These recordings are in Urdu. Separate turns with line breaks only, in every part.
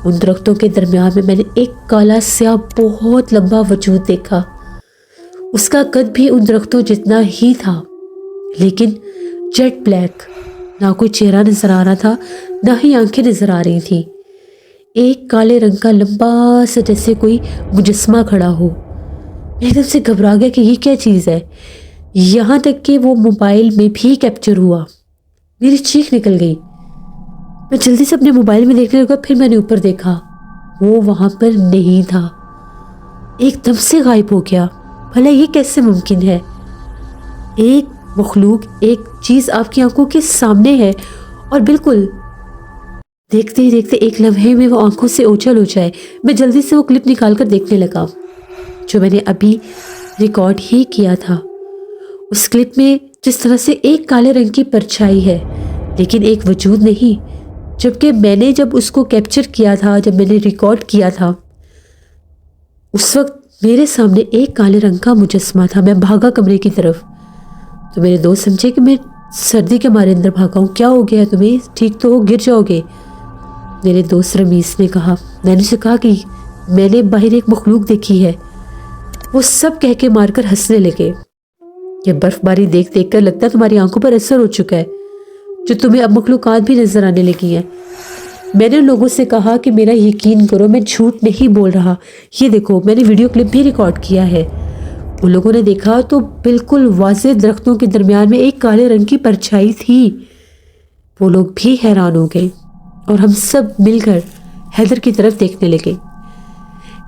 ان درختوں کے درمیان میں نے ایک کالا سیاہ بہت لمبا وجود دیکھا. اس کا قد بھی ان درختوں جتنا ہی تھا لیکن جیٹ بلیک. نہ کوئی چہرہ نظر آ رہا تھا نہ ہی آنکھیں نظر آ رہی تھیں. ایک کالے رنگ کا لمبا سا جیسے کوئی مجسمہ کھڑا ہو. میں ایک دم سے گھبرا گیا کہ یہ کیا چیز ہے. یہاں تک کہ وہ موبائل میں بھی کیپچر ہوا. میری چیخ نکل گئی. میں جلدی سے اپنے موبائل میں دیکھنے لگا. پھر میں نے اوپر دیکھا، وہ وہاں پر نہیں تھا، ایک دم سے غائب ہو گیا. بھلا یہ کیسے ممکن ہے؟ ایک مخلوق، ایک چیز آپ کی آنکھوں کے سامنے ہے اور بالکل دیکھتے ہی دیکھتے ایک لمحے میں وہ آنکھوں سے اوجھل ہو جائے. میں جلدی سے وہ کلپ نکال کر دیکھنے لگا جو میں نے ابھی ریکارڈ ہی کیا تھا. اس کلپ میں جس طرح سے ایک کالے رنگ کی پرچھائی ہے لیکن ایک وجود نہیں، جبکہ میں نے جب اس کو کیپچر کیا تھا، جب میں نے ریکارڈ کیا تھا، اس وقت میرے سامنے ایک کالے رنگ کا مجسمہ تھا. میں بھاگا کمرے کی طرف تو میرے دوست سمجھے کہ میں سردی کے مارے اندر بھاگا ہوں. کیا ہو گیا تمہیں؟ ٹھیک تو ہو؟ گر جاؤ گے. میرے دوست رمیز نے کہا. میں نے اسے کہا کہ میں نے باہر ایک مخلوق دیکھی ہے. وہ سب کہہ کے مار کر ہنسنے لگے. یہ برف باری دیکھ دیکھ کر لگتا ہے تمہاری آنکھوں پر اثر ہو چکا ہے، جو تمہیں اب مخلوقات بھی نظر آنے لگی ہیں. میں نے لوگوں سے کہا کہ میرا یقین کرو، میں جھوٹ نہیں بول رہا. یہ دیکھو، میں نے ویڈیو کلپ بھی ریکارڈ کیا ہے. ان لوگوں نے دیکھا تو بالکل واضح درختوں کے درمیان میں ایک کالے رنگ کی پرچھائی تھی. وہ لوگ بھی حیران ہو گئے اور ہم سب مل کر حیدر کی طرف دیکھنے لگے.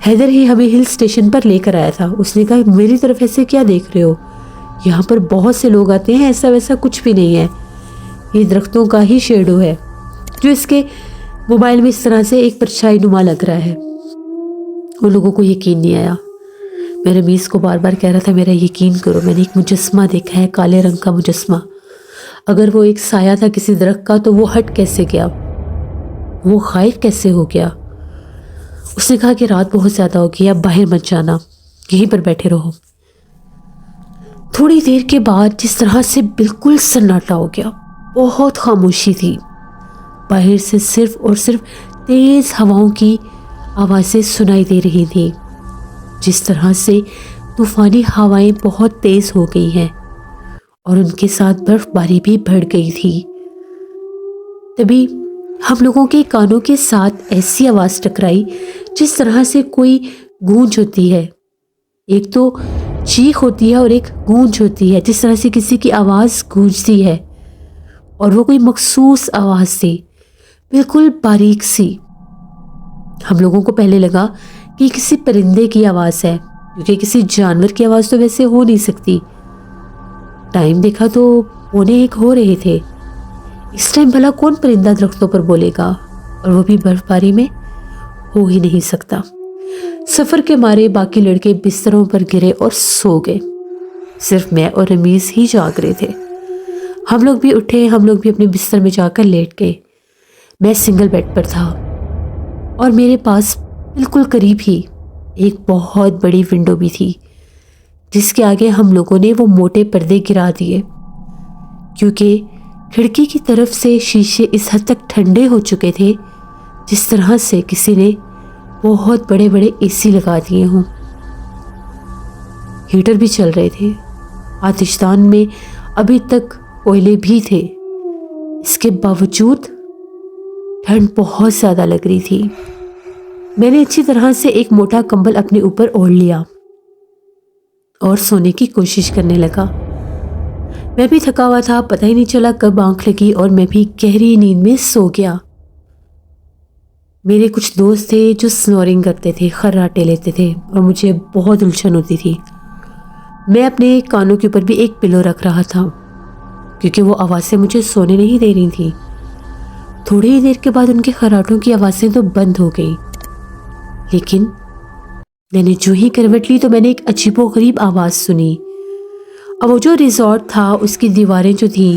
حیدر ہی ہمیں ہل اسٹیشن پر لے کر آیا تھا. اس نے کہا میری طرف ایسے کیا دیکھ رہے ہو؟ یہاں پر بہت سے لوگ آتے ہیں، ایسا ویسا کچھ بھی نہیں ہے. یہ درختوں کا ہی شیڈو ہے جو اس کے موبائل میں اس طرح سے ایک پرچھائی نما لگ رہا ہے. ان لوگوں کو یقین نہیں آیا. میں رمیز کو بار بار کہہ رہا تھا میرا یقین کرو، میں نے ایک مجسمہ دیکھا ہے، کالے رنگ کا مجسمہ. اگر وہ ایک سایہ تھا کسی درخت کا تو وہ ہٹ کیسے گیا؟ وہ غائب کیسے ہو گیا؟ اس نے کہا کہ رات بہت زیادہ ہو گئی، اب باہر مت جانا، یہیں پر بیٹھے رہو. تھوڑی دیر کے بعد جس طرح سے بالکل سناٹا ہو گیا، بہت خاموشی تھی. باہر سے صرف اور صرف تیز ہواؤں کی آوازیں سنائی دے رہی تھیں. جس طرح سے طوفانی ہوائیں بہت تیز ہو گئی ہیں اور ان کے ساتھ برف باری بھی بڑھ گئی تھی. تبھی ہم لوگوں کے کانوں کے ساتھ ایسی آواز ٹکرائی جس طرح سے کوئی گونج ہوتی ہے. ایک تو چیخ ہوتی ہے اور ایک گونج ہوتی ہے، جس طرح سے کسی کی آواز گونجتی ہے. اور وہ کوئی مخصوص آواز تھی، بالکل باریک سی. ہم لوگوں کو پہلے لگا کہ کسی پرندے کی آواز ہے، کیونکہ کسی جانور کی آواز تو ویسے ہو نہیں سکتی. ٹائم دیکھا تو 1:45 ہو رہے تھے. اس ٹائم بھلا کون پرندہ درختوں پر بولے گا، اور وہ بھی برف باری میں؟ ہو ہی نہیں سکتا. سفر کے مارے باقی لڑکے بستروں پر گرے اور سو گئے. صرف میں اور رمیز ہی جاگ رہے تھے. ہم لوگ بھی اٹھے، ہم لوگ بھی اپنے بستر میں جا کر لیٹ گئے. میں سنگل بیڈ پر تھا اور میرے پاس بالکل قریب ہی ایک بہت بڑی ونڈو بھی تھی، جس کے آگے ہم لوگوں نے وہ موٹے پردے گرا دیے، کیونکہ کھڑکی کی طرف سے شیشے اس حد تک ٹھنڈے ہو چکے تھے جس طرح سے کسی نے بہت بڑے بڑے اے سی لگا دیے ہوں. ہیٹر بھی چل رہے تھے. آتش دان میں ابھی تک کوئلے بھی تھے. اس کے باوجود ٹھنڈ بہت زیادہ لگ رہی تھی. میں نے اچھی طرح سے ایک موٹا کمبل اپنے اوپر اوڑھ لیا اور سونے کی کوشش کرنے لگا. میں بھی تھکا ہوا تھا، پتہ ہی نہیں چلا کب آنکھ لگی اور میں بھی گہری نیند میں سو گیا. میرے کچھ دوست تھے جو سنورنگ کرتے تھے، خراٹے لیتے تھے، اور مجھے بہت الجھن ہوتی تھی. میں اپنے کانوں کے اوپر بھی ایک پلو رکھ رہا تھا کیونکہ وہ آوازیں مجھے سونے نہیں دے رہی تھیں. تھوڑی ہی دیر کے بعد ان کے خراٹوں کی آوازیں تو بند ہو گئی، لیکن میں نے جو ہی کروٹ لی تو میں نے ایک عجیب و غریب آواز سنی. اب وہ جو ریزورٹ تھا اس کی دیواریں جو تھیں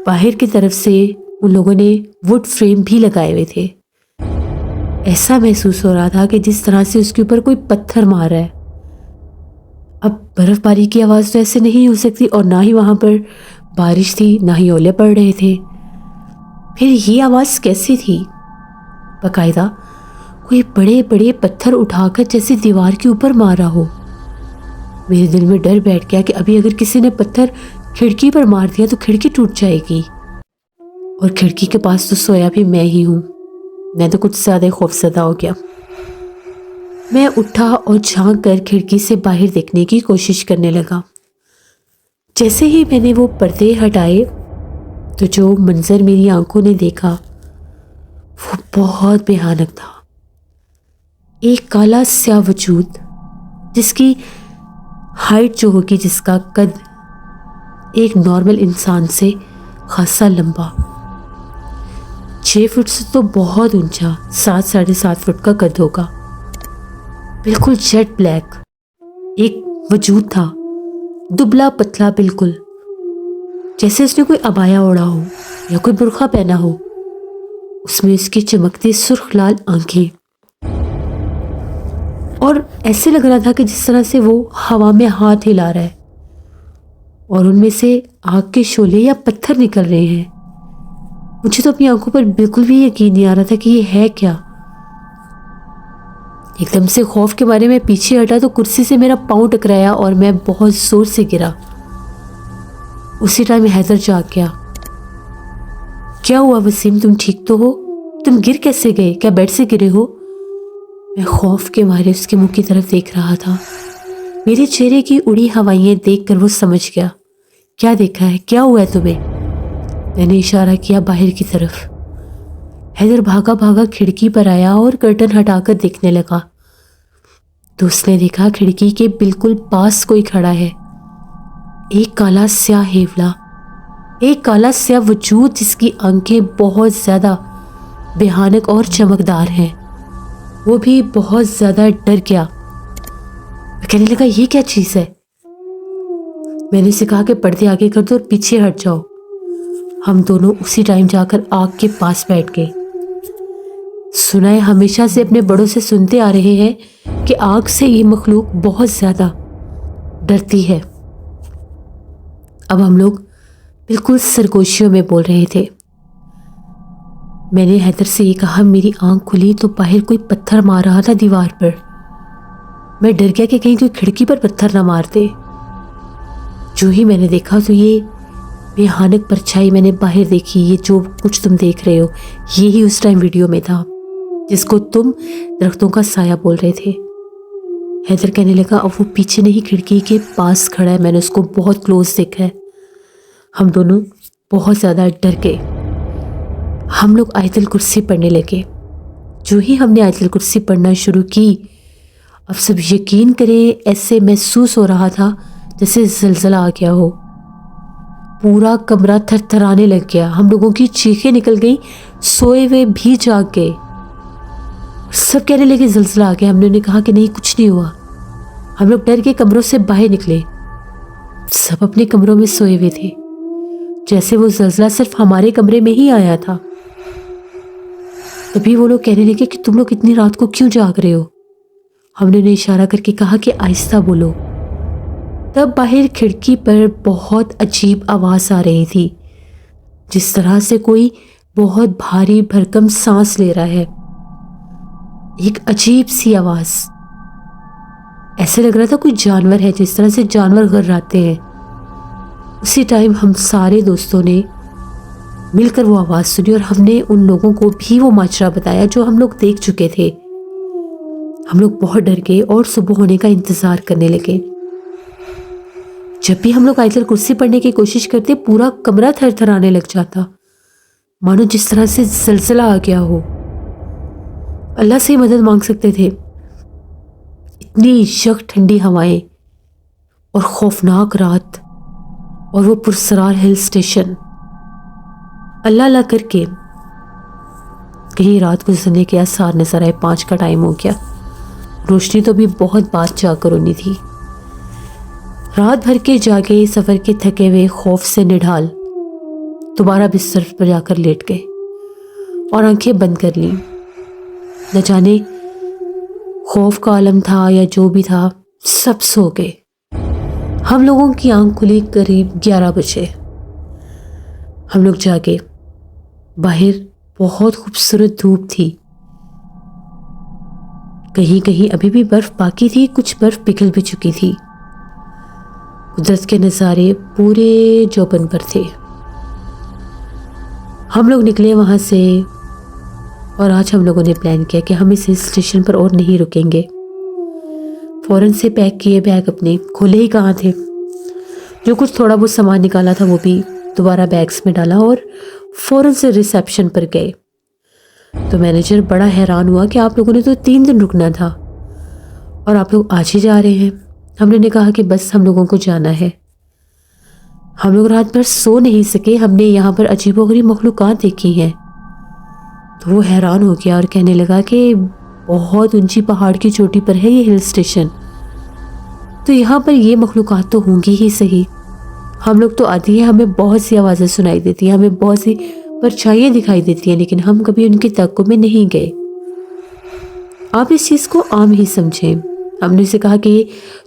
باہر کی طرف سے ان لوگوں نے ووڈ فریم بھی لگائے ہوئے تھے. ایسا محسوس ہو رہا تھا کہ جس طرح سے اس کے اوپر کوئی پتھر مار رہا ہے. اب برف باری کی آواز تو ایسے نہیں ہو سکتی، اور نہ ہی وہاں پر بارش تھی، نہ ہی اولے پڑ رہے تھے. پھر یہ آواز کیسی تھی؟ باقاعدہ کوئی بڑے بڑے پتھر اٹھا کر جیسے دیوار کے اوپر مارا ہو۔ میرے دل میں ڈر بیٹھ گیا کہ ابھی اگر کسی نے پتھر کھڑکی پر مار دیا تو کھڑکی ٹوٹ جائے گی، اور کھڑکی کے پاس تو سویا بھی میں ہی ہوں۔ میں تو کچھ زیادہ خوفزدہ ہو گیا۔ میں اٹھا اور جھانک کر کھڑکی سے باہر دیکھنے کی کوشش کرنے لگا۔ جیسے ہی میں نے وہ پردے ہٹائے تو جو منظر میری آنکھوں نے دیکھا وہ بہت بھیانک تھا۔ ایک کالا سیاہ وجود، جس کی ہائٹ جو ہوگی، جس کا قد ایک نارمل انسان سے خاصا لمبا، 6 فٹ سے تو بہت اونچا، 7-7.5 فٹ کا قد ہوگا، بالکل جیٹ بلیک ایک وجود تھا، دبلا پتلا، بالکل جیسے اس نے کوئی عبایا اوڑھا ہو یا کوئی برقع پہنا ہو۔ اس میں اس کی چمکتی سرخ لال آنکھیں، اور ایسے لگ رہا تھا کہ جس طرح سے وہ ہوا میں ہاتھ ہلا رہا ہے اور ان میں سے آگ کے شعلے یا پتھر نکل رہے ہیں۔ مجھے تو اپنی آنکھوں پر بالکل بھی یقین نہیں آ رہا تھا کہ یہ ہے کیا۔ ایک دم سے خوف کے مارے میں پیچھے ہٹا تو کرسی سے میرا پاؤں ٹکرایا اور میں بہت زور سے گرا۔ اسی ٹائم حیدر جاگ گیا۔ کیا ہوا وسیم، تم ٹھیک تو ہو؟ تم گر کیسے گئے؟ کیا بیڈ سے گرے ہو؟ میں خوف کے مارے اس کے منہ کی طرف دیکھ رہا تھا۔ میرے چہرے کی اڑی ہوائیں دیکھ کر وہ سمجھ گیا۔ کیا دیکھا ہے؟ کیا ہوا ہے تمہیں؟ میں نے اشارہ کیا باہر کی طرف۔ حیدر بھاگا بھاگا کھڑکی پر آیا اور کرٹن ہٹا کر دیکھنے لگا تو اس نے دیکھا کھڑکی کے بالکل پاس کوئی کھڑا ہے، ایک کالا سیاہ ہیولا، ایک کالا سیاہ وجود جس کی آنکھیں بہت زیادہ بھیانک اور چمکدار ہیں۔ وہ بھی بہت زیادہ ڈر گیا۔ میں کہنے لگا یہ کیا چیز ہے؟ میں نے اسے کہا کہ پردے آگے کر دو اور پیچھے ہٹ جاؤ۔ ہم دونوں اسی ٹائم جا کر آگ کے پاس بیٹھ گئے۔ سنا ہے، ہمیشہ سے اپنے بڑوں سے سنتے آ رہے ہیں کہ آگ سے یہ مخلوق بہت زیادہ ڈرتی ہے۔ اب ہم لوگ بالکل سرگوشیوں میں بول رہے تھے۔ میں نے حیدر سے یہ کہا، میری آنکھ کھلی تو باہر کوئی پتھر مار رہا تھا دیوار پر۔ میں ڈر گیا کہ کہیں کوئی کھڑکی پر پتھر نہ مار دے۔ جو ہی میں نے دیکھا تو یہ بھیانک پرچھائی میں نے باہر دیکھی۔ یہ جو کچھ تم دیکھ رہے ہو یہی اس ٹائم ویڈیو میں تھا جس کو تم درختوں کا سایہ بول رہے تھے۔ حیدر کہنے لگا اب وہ پیچھے نہیں کھڑکی کے پاس کھڑا ہے، میں نے اس کو بہت کلوز دیکھا ہے۔ ہم دونوں بہت زیادہ ڈر گئے۔ ہم لوگ آیت الکرسی پڑھنے لگے۔ جو ہی ہم نے آیت الکرسی پڑھنا شروع کی، اب سب یقین کریں ایسے محسوس ہو رہا تھا جیسے زلزلہ آ گیا ہو۔ پورا کمرہ تھر تھرانے لگ گیا، ہم لوگوں کی چیخیں نکل گئیں، سوئے ہوئے بھی جاگ گئے۔ سب کہنے لگے زلزلہ آ گیا۔ ہم نے کہا کہ نہیں، کچھ نہیں ہوا۔ ہم لوگ ڈر کے کمروں سے باہر نکلے۔ سب اپنے کمروں میں سوئے ہوئے تھے، جیسے وہ زلزلہ صرف ہمارے کمرے میں ہی آیا تھا۔ تبھی وہ لوگ کہنے لگے کہ تم لوگ اتنی رات کو کیوں جاگ رہے ہو؟ ہم نے انہیں اشارہ کر کے کہا کہ آہستہ بولو۔ تب باہر کھڑکی پر بہت عجیب آواز آ رہی تھی، جس طرح سے کوئی بہت بھاری بھرکم سانس لے رہا ہے۔ ایک عجیب سی آواز، ایسے لگ رہا تھا کوئی جانور ہے، جس طرح سے جانور غراتے ہیں۔ اسی ٹائم ہم سارے دوستوں نے مل کر وہ آواز سنی اور ہم نے ان لوگوں کو بھی وہ ماجرا بتایا جو ہم لوگ دیکھ چکے تھے۔ ہم لوگ بہت ڈر گئے اور صبح ہونے کا انتظار کرنے لگے۔ جب بھی ہم لوگ آیت الکرسی پڑھنے کی کوشش کرتے، پورا کمرہ تھر تھرانے لگ جاتا، مانو جس طرح سے زلزلہ آ گیا ہو۔ اللہ سے مدد مانگ سکتے تھے۔ اتنی یخ ٹھنڈی ہوائیں اور خوفناک رات اور وہ پرسرار ہل سٹیشن۔ اللہ اللہ کر کے کہیں رات گزرنے کے آثار نظر آئے۔ 5 کا ٹائم ہو گیا، روشنی تو بھی بہت بات جا کر ہونی تھی۔ رات بھر کے جاگے، سفر کے تھکے ہوئے، خوف سے نڈھال، دوبارہ بستر پر جا کر لیٹ گئے اور آنکھیں بند کر لیں۔ نہ جانے خوف کا عالم تھا یا جو بھی تھا، سب سو گئے۔ ہم لوگوں کی آنکھ کھلی قریب 11 بجے۔ ہم لوگ جاگے۔ باہر بہت خوبصورت دھوپ تھی، کہیں کہیں ابھی بھی برف باقی تھی، کچھ برف پگھل بھی چکی تھی۔ قدرت کے نظارے پورے جوبن پر تھے۔ ہم لوگ نکلے وہاں سے اور آج ہم لوگوں نے پلان کیا کہ ہم اس ہل اسٹیشن پر اور نہیں رکیں گے۔ فوراً سے پیک کیے بیگ اپنے، کھولے ہی کہاں تھے، جو کچھ تھوڑا بہت سامان نکالا تھا وہ بھی دوبارہ بیگز میں ڈالا اور فوراً سے ریسیپشن پر گئے۔ تو مینیجر بڑا حیران ہوا کہ آپ لوگوں نے تو 3 دن رکنا تھا اور آپ لوگ آج ہی جا رہے ہیں۔ ہم نے کہا کہ بس ہم لوگوں کو جانا ہے۔ ہم لوگ رات بھر سو نہیں سکے، ہم نے یہاں پر عجیب و غریب مخلوقات دیکھی ہیں۔ تو وہ حیران ہو گیا اور کہنے لگا کہ بہت اونچی پہاڑ کی چوٹی پر ہے یہ ہل اسٹیشن، تو یہاں پر یہ مخلوقات تو ہوں گی ہی صحیح۔ ہم لوگ تو آتی ہیں، ہمیں بہت سی آوازیں سنائی دیتی ہیں، ہمیں بہت سی پرچھائیاں دکھائی دیتی ہیں، لیکن ہم کبھی ان کے تعقب میں نہیں گئے۔ آپ اس چیز کو عام ہی سمجھیں۔ ہم نے اسے کہا کہ یہ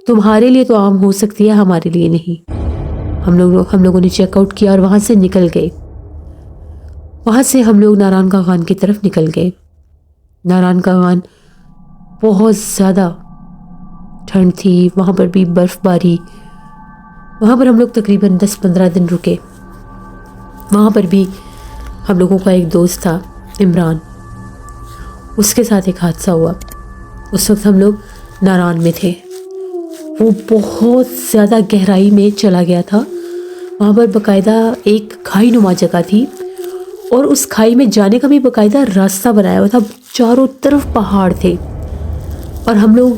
تمہارے لیے تو عام ہو سکتی ہے، ہمارے لیے نہیں۔ ہم لوگوں نے چیک آؤٹ کیا اور وہاں سے نکل گئے۔ وہاں سے ہم لوگ ناران کاغان کی طرف نکل گئے۔ ناران کاغان بہت زیادہ ٹھنڈ تھی، وہاں پر بھی برف باری۔ وہاں پر ہم لوگ تقریباً 10-15 دن رکے۔ وہاں پر بھی ہم لوگوں کا ایک دوست تھا عمران، اس کے ساتھ ایک حادثہ ہوا۔ اس وقت ہم لوگ ناران میں تھے، وہ بہت زیادہ گہرائی میں چلا گیا تھا۔ وہاں پر باقاعدہ ایک کھائی نما جگہ تھی اور اس کھائی میں جانے کا بھی باقاعدہ راستہ بنایا ہوا تھا، چاروں طرف پہاڑ تھے اور ہم لوگ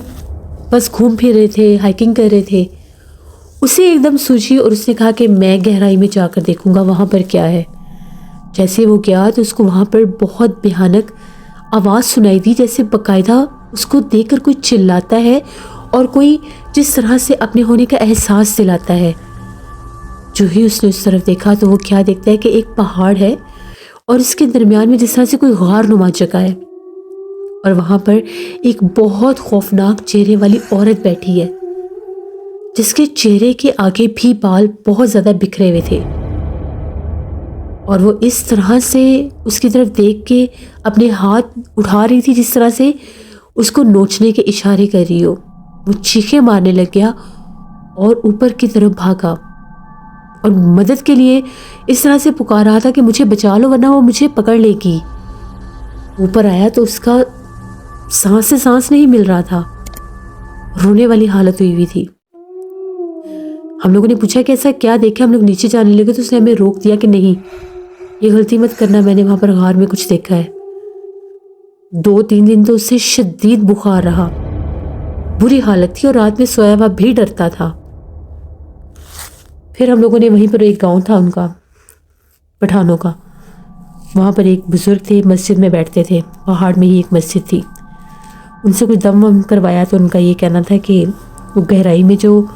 بس گھوم پھر رہے تھے، ہائکنگ کر رہے تھے۔ اسے ایک دم سوچی اور اس نے کہا کہ میں گہرائی میں جا کر دیکھوں گا وہاں پر کیا ہے۔ جیسے وہ گیا تو اس کو وہاں پر بہت بھیانک آواز سنائی دی، جیسے باقاعدہ اس کو دیکھ کر کوئی چلاتا ہے اور کوئی جس طرح سے اپنے ہونے کا احساس دلاتا ہے۔ جو ہی اس نے اس طرف دیکھا تو وہ کیا دیکھتا ہے کہ ایک پہاڑ ہے اور اس کے درمیان میں جس طرح سے کوئی غار نما جگہ ہے اور وہاں پر ایک بہت خوفناک چہرے والی عورت بیٹھی ہے، جس کے چہرے کے آگے بھی بال بہت زیادہ بکھرے ہوئے تھے اور وہ اس طرح سے اس کی طرف دیکھ کے اپنے ہاتھ اٹھا رہی تھی جس طرح سے اس کو نوچنے کے اشارے کر رہی ہو۔ وہ چیخیں مارنے لگ گیا اور اوپر کی طرف بھاگا اور مدد کے لیے اس طرح سے پکار رہا تھا کہ مجھے بچا لو ورنہ وہ مجھے پکڑ لے گی۔ اوپر آیا تو اس کا سانس سے سانس نہیں مل رہا تھا، رونے والی حالت ہوئی تھی۔ ہم لوگوں نے پوچھا کہ ایسا کیا دیکھا، ہم لوگ نیچے جانے لگے تو اس نے ہمیں روک دیا کہ نہیں، یہ غلطی مت کرنا، میں نے وہاں پر غار میں کچھ دیکھا ہے۔ 2-3 دن تو اس سے شدید بخار رہا، بری حالت تھی اور رات میں سویا ہوا بھی ڈرتا تھا۔ پھر ہم لوگوں نے وہیں پر ایک گاؤں تھا ان کا، پٹھانوں کا، وہاں پر ایک بزرگ تھے، مسجد میں بیٹھتے تھے، پہاڑ میں ہی ایک مسجد تھی، ان سے کچھ دم وم کروایا تو ان کا یہ کہنا تھا کہ وہ گہرائی میں جو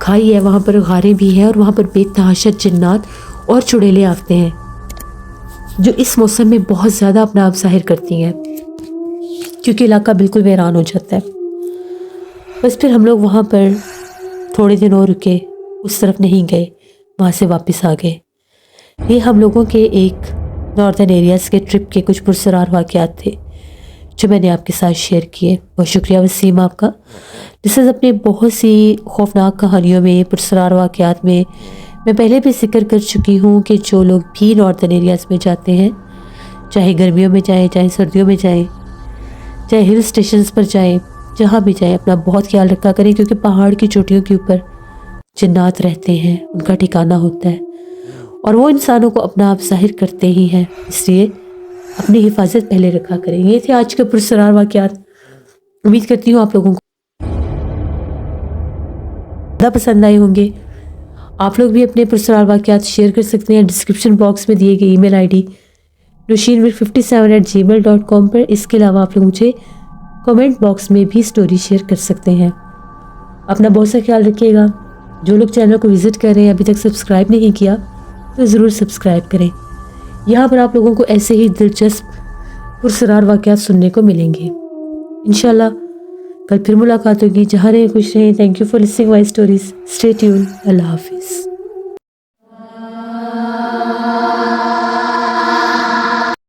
کھائی ہے وہاں پر غاریں بھی ہیں اور وہاں پر بے تحاشا جنات اور چڑیلیں آتے ہیں جو اس موسم میں بہت زیادہ اپنا آپ ظاہر کرتی ہیں، کیونکہ علاقہ بالکل ویران ہو جاتا ہے۔ بس پھر ہم لوگ وہاں پر تھوڑے دن اور رکے، اس طرف نہیں گئے، وہاں سے واپس آ گئے۔ یہ ہم لوگوں کے ایک ناردرن ایریاز کے ٹرپ کے کچھ پرسرار واقعات تھے جو میں نے آپ کے ساتھ شیئر کیے۔ بہت شکریہ وسیم آپ کا، جس سے اپنے بہت سی خوفناک کہانیوں میں، پرسرار واقعات میں میں پہلے بھی ذکر کر چکی ہوں کہ جو لوگ بھی ناردرن ایریاز میں جاتے ہیں، چاہے گرمیوں میں جائیں، چاہے سردیوں میں جائیں، چاہے ہل اسٹیشنز پر جائیں، جہاں بھی جائیں، اپنا بہت خیال رکھا کریں، کیونکہ پہاڑ کی چوٹیوں کے اوپر جنات رہتے ہیں، ان کا ٹھکانہ ہوتا ہے اور وہ انسانوں کو اپنا آپ ظاہر کرتے ہی ہیں، اس لیے اپنی حفاظت پہلے رکھا کریں۔ یہ تھے آج کے پرسرار واقعات، امید کرتی ہوں آپ لوگوں کو زیادہ پسند آئے ہوں گے۔ آپ لوگ بھی اپنے پرسرار واقعات شیئر کر سکتے ہیں ڈسکرپشن باکس میں دیے گئے ای میل آئی ڈی nushinmir57@gmail.com پر۔ اس کے علاوہ آپ لوگ مجھے کمنٹ باکس میں بھی سٹوری شیئر کر سکتے ہیں۔ اپنا بہت سا خیال رکھیے گا۔ جو لوگ چینل کو وزٹ کر رہے ہیں ابھی تک سبسکرائب نہیں کیا تو ضرور سبسکرائب کریں، یہاں پر آپ لوگوں کو ایسے ہی دلچسپ پرسرار واقعات سننے کو ملیں گے۔ انشاءاللہ کل پھر ملاقات ہوگی۔ جہاں رہیں خوش رہیں۔ Thank you for listening my stories. Stay tune. اللہ حافظ۔